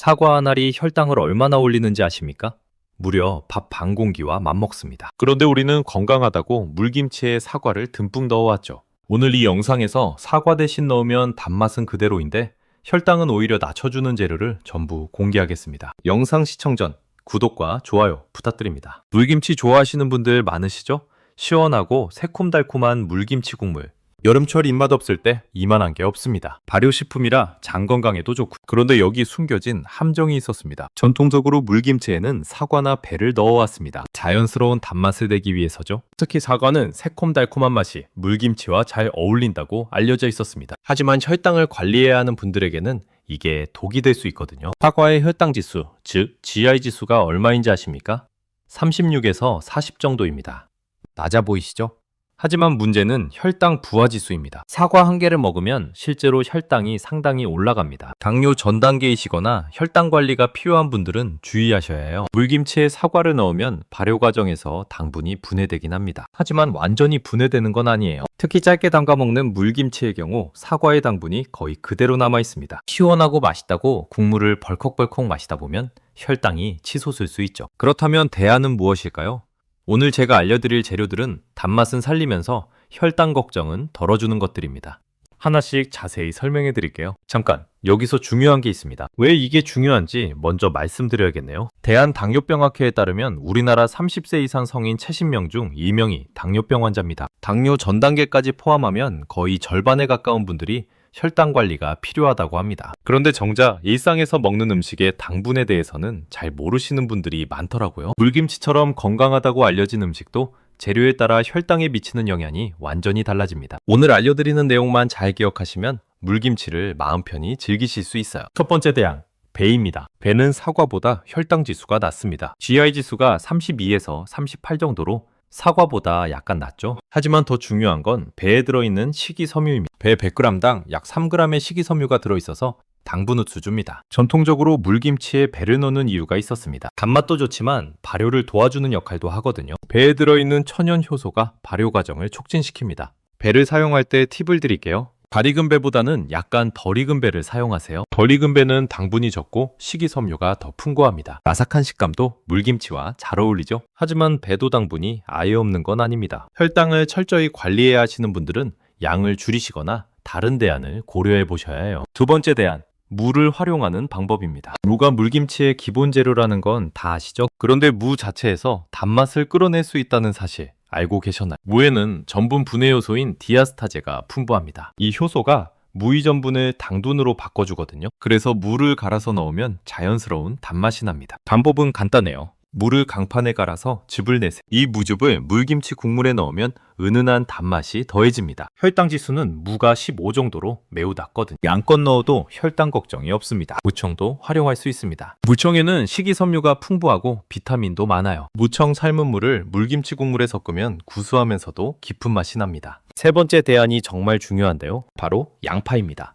사과 한 알이 혈당을 얼마나 올리는지 아십니까? 무려 밥 반 공기와 맞먹습니다. 그런데 우리는 건강하다고 물김치에 사과를 듬뿍 넣어왔죠. 오늘 이 영상에서 사과 대신 넣으면 단맛은 그대로인데 혈당은 오히려 낮춰주는 재료를 전부 공개하겠습니다. 영상 시청 전 구독과 좋아요 부탁드립니다. 물김치 좋아하시는 분들 많으시죠? 시원하고 새콤달콤한 물김치 국물. 여름철 입맛 없을 때 이만한 게 없습니다. 발효식품이라 장 건강에도 좋고. 그런데 여기 숨겨진 함정이 있었습니다. 전통적으로 물김치에는 사과나 배를 넣어왔습니다. 자연스러운 단맛을 내기 위해서죠. 특히 사과는 새콤달콤한 맛이 물김치와 잘 어울린다고 알려져 있었습니다. 하지만 혈당을 관리해야 하는 분들에게는 이게 독이 될 수 있거든요. 사과의 혈당 지수, 즉 GI 지수가 얼마인지 아십니까? 36에서 40 정도입니다. 낮아 보이시죠? 하지만 문제는 혈당 부하 지수입니다. 사과 한 개를 먹으면 실제로 혈당이 상당히 올라갑니다. 당뇨 전 단계이시거나 혈당 관리가 필요한 분들은 주의하셔야 해요. 물김치에 사과를 넣으면 발효 과정에서 당분이 분해되긴 합니다. 하지만 완전히 분해되는 건 아니에요. 특히 짧게 담가 먹는 물김치의 경우 사과의 당분이 거의 그대로 남아 있습니다. 시원하고 맛있다고 국물을 벌컥벌컥 마시다 보면 혈당이 치솟을 수 있죠. 그렇다면 대안은 무엇일까요? 오늘 제가 알려드릴 재료들은 단맛은 살리면서 혈당 걱정은 덜어주는 것들입니다. 하나씩 자세히 설명해 드릴게요. 잠깐, 여기서 중요한 게 있습니다. 왜 이게 중요한지 먼저 말씀드려야겠네요. 대한당뇨병학회에 따르면 우리나라 30세 이상 성인 70명 중 2명이 당뇨병 환자입니다. 당뇨 전 단계까지 포함하면 거의 절반에 가까운 분들이 혈당 관리가 필요하다고 합니다. 그런데 정작 일상에서 먹는 음식의 당분에 대해서는 잘 모르시는 분들이 많더라고요. 물김치처럼 건강하다고 알려진 음식도 재료에 따라 혈당에 미치는 영향이 완전히 달라집니다. 오늘 알려드리는 내용만 잘 기억하시면 물김치를 마음 편히 즐기실 수 있어요. 첫 번째 대안, 배입니다. 배는 사과보다 혈당 지수가 낮습니다. GI 지수가 32에서 38 정도로 사과보다 약간 낮죠? 하지만 더 중요한 건 배에 들어있는 식이섬유입니다. 배 100g당 약 3g의 식이섬유가 들어있어서 당분 흡수줍니다. 전통적으로 물김치에 배를 넣는 이유가 있었습니다. 단맛도 좋지만 발효를 도와주는 역할도 하거든요. 배에 들어있는 천연 효소가 발효 과정을 촉진시킵니다. 배를 사용할 때 팁을 드릴게요. 잘 익은 배보다는 약간 덜 익은 배를 사용하세요. 덜 익은 배는 당분이 적고 식이섬유가 더 풍부합니다. 아삭한 식감도 물김치와 잘 어울리죠? 하지만 배도 당분이 아예 없는 건 아닙니다. 혈당을 철저히 관리해야 하시는 분들은 양을 줄이시거나 다른 대안을 고려해 보셔야 해요. 두 번째 대안, 무를 활용하는 방법입니다. 무가 물김치의 기본 재료라는 건 다 아시죠? 그런데 무 자체에서 단맛을 끌어낼 수 있다는 사실 알고 계셨나요? 무에는 전분 분해 요소인 디아스타제가 풍부합니다. 이 효소가 무의 전분을 당분으로 바꿔주거든요. 그래서 무를 갈아서 넣으면 자연스러운 단맛이 납니다. 방법은 간단해요. 무를 강판에 갈아서 즙을 내세요. 이 무즙을 물김치 국물에 넣으면 은은한 단맛이 더해집니다. 혈당 지수는 무가 15 정도로 매우 낮거든요. 양껏 넣어도 혈당 걱정이 없습니다. 무청도 활용할 수 있습니다. 무청에는 식이섬유가 풍부하고 비타민도 많아요. 무청 삶은 물을 물김치 국물에 섞으면 구수하면서도 깊은 맛이 납니다. 세 번째 대안이 정말 중요한데요. 바로 양파입니다.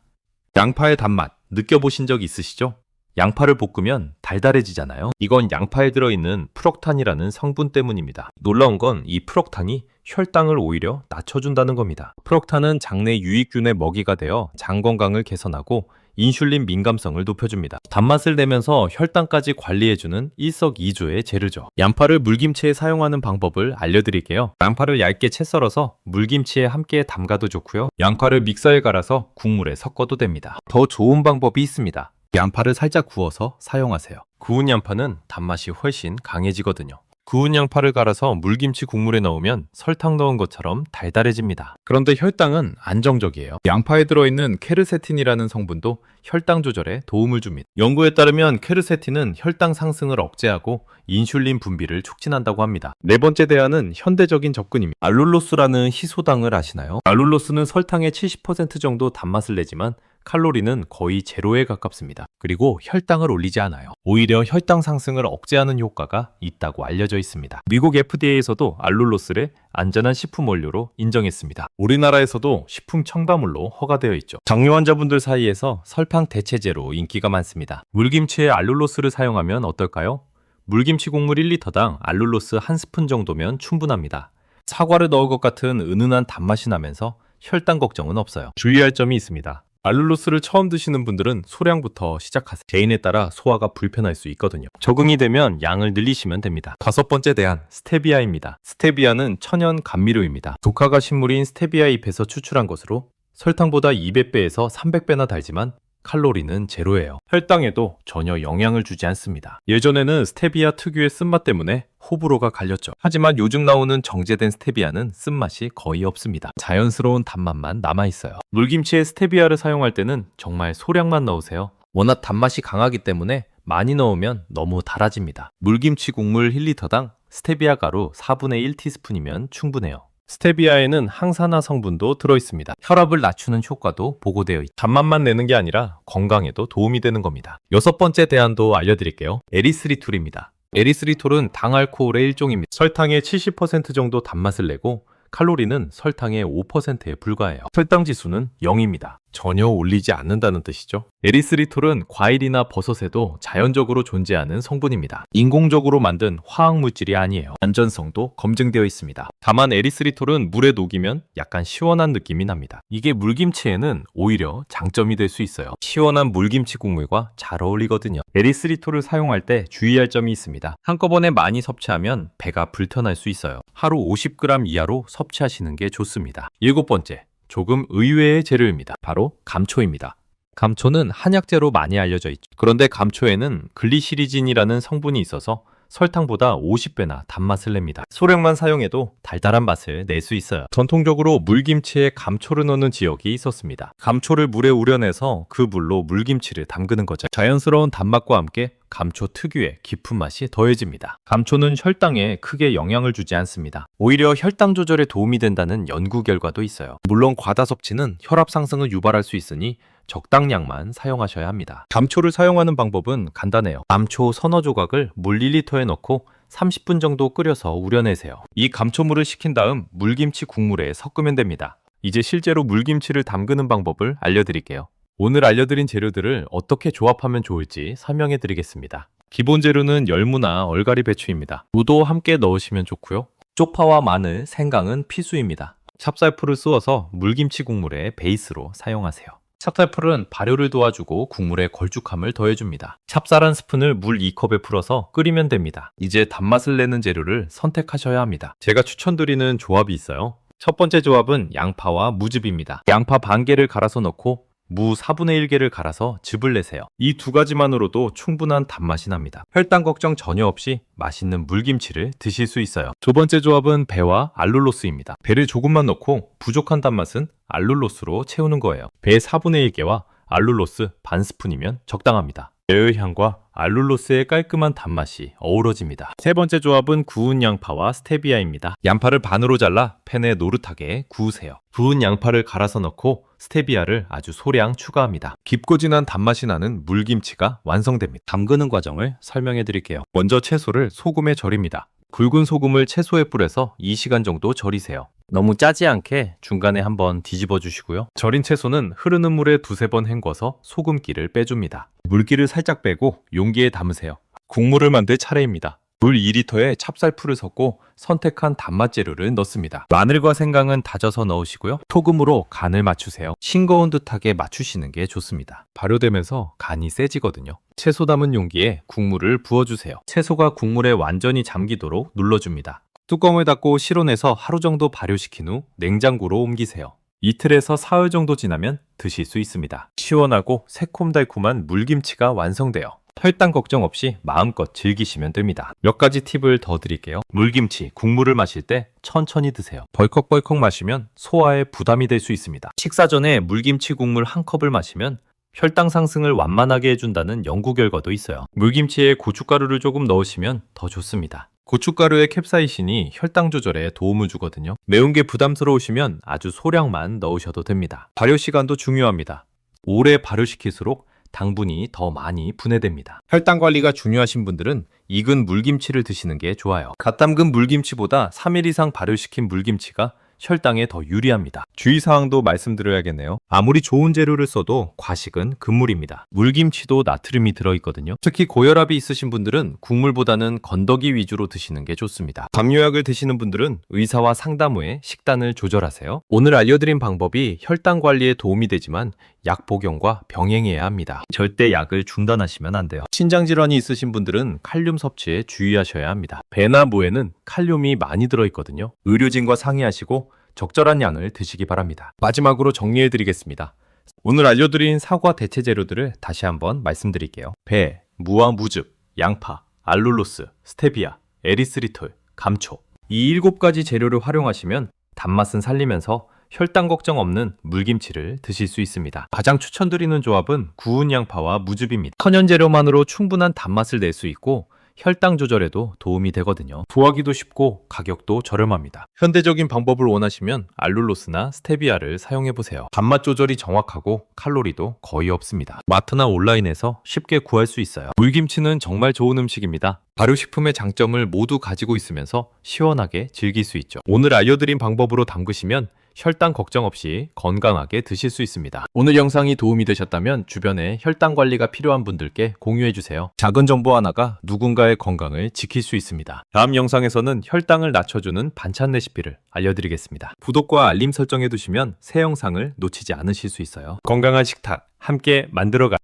양파의 단맛 느껴보신 적 있으시죠? 양파를 볶으면 달달해지잖아요. 이건 양파에 들어있는 프록탄이라는 성분 때문입니다. 놀라운 건 이 프록탄이 혈당을 오히려 낮춰준다는 겁니다. 프록탄은 장내 유익균의 먹이가 되어 장 건강을 개선하고 인슐린 민감성을 높여줍니다. 단맛을 내면서 혈당까지 관리해주는 일석이조의 재료죠. 양파를 물김치에 사용하는 방법을 알려드릴게요. 양파를 얇게 채 썰어서 물김치에 함께 담가도 좋고요. 양파를 믹서에 갈아서 국물에 섞어도 됩니다. 더 좋은 방법이 있습니다. 양파를 살짝 구워서 사용하세요. 구운 양파는 단맛이 훨씬 강해지거든요. 구운 양파를 갈아서 물김치 국물에 넣으면 설탕 넣은 것처럼 달달해집니다. 그런데 혈당은 안정적이에요. 양파에 들어있는 케르세틴이라는 성분도 혈당 조절에 도움을 줍니다. 연구에 따르면 케르세틴은 혈당 상승을 억제하고 인슐린 분비를 촉진한다고 합니다. 네 번째 대안은 현대적인 접근입니다. 알룰로스라는 희소당을 아시나요? 알룰로스는 설탕의 70% 정도 단맛을 내지만 칼로리는 거의 제로에 가깝습니다. 그리고 혈당을 올리지 않아요. 오히려 혈당 상승을 억제하는 효과가 있다고 알려져 있습니다. 미국 FDA에서도 알룰로스를 안전한 식품 원료로 인정했습니다. 우리나라에서도 식품 첨가물로 허가되어 있죠. 당뇨 환자분들 사이에서 설탕 대체제로 인기가 많습니다. 물김치에 알룰로스를 사용하면 어떨까요? 물김치 국물 1리터당 알룰로스 1스푼 정도면 충분합니다. 사과를 넣을 것 같은 은은한 단맛이 나면서 혈당 걱정은 없어요. 주의할 점이 있습니다. 알룰로스를 처음 드시는 분들은 소량부터 시작하세요. 개인에 따라 소화가 불편할 수 있거든요. 적응이 되면 양을 늘리시면 됩니다. 5번째 대안, 스테비아입니다. 스테비아는 천연 감미료입니다. 독화가 식물인 스테비아 잎에서 추출한 것으로 설탕보다 200배에서 300배나 달지만 칼로리는 제로예요. 혈당에도 전혀 영향을 주지 않습니다. 예전에는 스테비아 특유의 쓴맛 때문에 호불호가 갈렸죠. 하지만 요즘 나오는 정제된 스테비아는 쓴맛이 거의 없습니다. 자연스러운 단맛만 남아있어요. 물김치에 스테비아를 사용할 때는 정말 소량만 넣으세요. 워낙 단맛이 강하기 때문에 많이 넣으면 너무 달아집니다. 물김치 국물 1리터당 스테비아 가루 4분의 1티스푼이면 충분해요. 스테비아에는 항산화 성분도 들어있습니다. 혈압을 낮추는 효과도 보고되어 있죠. 단맛만 내는 게 아니라 건강에도 도움이 되는 겁니다. 6번째 대안도 알려드릴게요. 에리스리톨입니다. 에리스리톨은 당알코올의 일종입니다. 설탕의 70% 정도 단맛을 내고 칼로리는 설탕의 5%에 불과해요. 설탕 지수는 0입니다. 전혀 올리지 않는다는 뜻이죠. 에리스리톨은 과일이나 버섯에도 자연적으로 존재하는 성분입니다. 인공적으로 만든 화학물질이 아니에요. 안전성도 검증되어 있습니다. 다만 에리스리톨은 물에 녹이면 약간 시원한 느낌이 납니다. 이게 물김치에는 오히려 장점이 될 수 있어요. 시원한 물김치 국물과 잘 어울리거든요. 에리스리톨을 사용할 때 주의할 점이 있습니다. 한꺼번에 많이 섭취하면 배가 불편할 수 있어요. 하루 50g 이하로 섭취하시는 게 좋습니다. 7번째, 조금 의외의 재료입니다. 바로 감초입니다. 감초는 한약재로 많이 알려져 있죠. 그런데 감초에는 글리시리진이라는 성분이 있어서 설탕보다 50배나 단맛을 냅니다. 소량만 사용해도 달달한 맛을 낼 수 있어요. 전통적으로 물김치에 감초를 넣는 지역이 있었습니다. 감초를 물에 우려내서 그 물로 물김치를 담그는 거죠. 자연스러운 단맛과 함께 감초 특유의 깊은 맛이 더해집니다. 감초는 혈당에 크게 영향을 주지 않습니다. 오히려 혈당 조절에 도움이 된다는 연구 결과도 있어요. 물론 과다 섭취는 혈압 상승을 유발할 수 있으니 적당량만 사용하셔야 합니다. 감초를 사용하는 방법은 간단해요. 감초 서너 조각을 물 1리터에 넣고 30분 정도 끓여서 우려내세요. 이 감초물을 식힌 다음 물김치 국물에 섞으면 됩니다. 이제 실제로 물김치를 담그는 방법을 알려드릴게요. 오늘 알려드린 재료들을 어떻게 조합하면 좋을지 설명해 드리겠습니다. 기본 재료는 열무나 얼갈이 배추입니다. 무도 함께 넣으시면 좋고요. 쪽파와 마늘, 생강은 필수입니다. 찹쌀풀을 쑤어서 물김치 국물의 베이스로 사용하세요. 찹쌀풀은 발효를 도와주고 국물에 걸쭉함을 더해줍니다. 찹쌀 한 스푼을 물 2컵에 풀어서 끓이면 됩니다. 이제 단맛을 내는 재료를 선택하셔야 합니다. 제가 추천드리는 조합이 있어요. 첫 번째 조합은 양파와 무즙입니다. 양파 반 개를 갈아서 넣고 무 4분의 1개를 갈아서 즙을 내세요. 이 두 가지만으로도 충분한 단맛이 납니다. 혈당 걱정 전혀 없이 맛있는 물김치를 드실 수 있어요. 두 번째 조합은 배와 알룰로스입니다. 배를 조금만 넣고 부족한 단맛은 알룰로스로 채우는 거예요. 배 4분의 1개와 알룰로스 반 스푼이면 적당합니다. 배의 향과 알룰로스의 깔끔한 단맛이 어우러집니다. 세 번째 조합은 구운 양파와 스테비아입니다. 양파를 반으로 잘라 팬에 노릇하게 구우세요. 구운 양파를 갈아서 넣고 스테비아를 아주 소량 추가합니다. 깊고 진한 단맛이 나는 물김치가 완성됩니다. 담그는 과정을 설명해 드릴게요. 먼저 채소를 소금에 절입니다. 굵은 소금을 채소에 뿌려서 2시간 정도 절이세요. 너무 짜지 않게 중간에 한번 뒤집어 주시고요. 절인 채소는 흐르는 물에 두세 번 헹궈서 소금기를 빼줍니다. 물기를 살짝 빼고 용기에 담으세요. 국물을 만들 차례입니다. 물 2리터에 찹쌀풀을 섞고 선택한 단맛 재료를 넣습니다. 마늘과 생강은 다져서 넣으시고요. 소금으로 간을 맞추세요. 싱거운 듯하게 맞추시는 게 좋습니다. 발효되면서 간이 세지거든요. 채소 담은 용기에 국물을 부어주세요. 채소가 국물에 완전히 잠기도록 눌러줍니다. 뚜껑을 닫고 실온에서 하루 정도 발효시킨 후 냉장고로 옮기세요. 이틀에서 사흘 정도 지나면 드실 수 있습니다. 시원하고 새콤달콤한 물김치가 완성돼요. 혈당 걱정 없이 마음껏 즐기시면 됩니다. 몇 가지 팁을 더 드릴게요. 물김치, 국물을 마실 때 천천히 드세요. 벌컥벌컥 마시면 소화에 부담이 될 수 있습니다. 식사 전에 물김치 국물 한 컵을 마시면 혈당 상승을 완만하게 해준다는 연구 결과도 있어요. 물김치에 고춧가루를 조금 넣으시면 더 좋습니다. 고춧가루의 캡사이신이 혈당 조절에 도움을 주거든요. 매운 게 부담스러우시면 아주 소량만 넣으셔도 됩니다. 발효 시간도 중요합니다. 오래 발효시킬수록 당분이 더 많이 분해됩니다. 혈당 관리가 중요하신 분들은 익은 물김치를 드시는 게 좋아요. 갓 담근 물김치보다 3일 이상 발효시킨 물김치가 혈당에 더 유리합니다. 주의사항도 말씀드려야겠네요. 아무리 좋은 재료를 써도 과식은 금물입니다. 물김치도 나트륨이 들어있거든요. 특히 고혈압이 있으신 분들은 국물보다는 건더기 위주로 드시는 게 좋습니다. 당뇨약을 드시는 분들은 의사와 상담 후에 식단을 조절하세요. 오늘 알려드린 방법이 혈당 관리에 도움이 되지만 약 복용과 병행해야 합니다. 절대 약을 중단하시면 안 돼요. 신장 질환이 있으신 분들은 칼륨 섭취에 주의하셔야 합니다. 배나 무에는 칼륨이 많이 들어있거든요. 의료진과 상의하시고 적절한 양을 드시기 바랍니다. 마지막으로 정리해드리겠습니다. 오늘 알려드린 사과 대체 재료들을 다시 한번 말씀드릴게요. 배, 무와 무즙, 양파, 알룰로스, 스테비아, 에리스리톨, 감초. 이 7가지 재료를 활용하시면 단맛은 살리면서 혈당 걱정 없는 물김치를 드실 수 있습니다. 가장 추천드리는 조합은 구운 양파와 무즙입니다. 천연 재료만으로 충분한 단맛을 낼 수 있고 혈당 조절에도 도움이 되거든요. 구하기도 쉽고 가격도 저렴합니다. 현대적인 방법을 원하시면 알룰로스나 스테비아를 사용해보세요. 단맛 조절이 정확하고 칼로리도 거의 없습니다. 마트나 온라인에서 쉽게 구할 수 있어요. 물김치는 정말 좋은 음식입니다. 발효식품의 장점을 모두 가지고 있으면서 시원하게 즐길 수 있죠. 오늘 알려드린 방법으로 담그시면 혈당 걱정 없이 건강하게 드실 수 있습니다. 오늘 영상이 도움이 되셨다면 주변에 혈당 관리가 필요한 분들께 공유해주세요. 작은 정보 하나가 누군가의 건강을 지킬 수 있습니다. 다음 영상에서는 혈당을 낮춰주는 반찬 레시피를 알려드리겠습니다. 구독과 알림 설정해두시면 새 영상을 놓치지 않으실 수 있어요. 건강한 식탁 함께 만들어가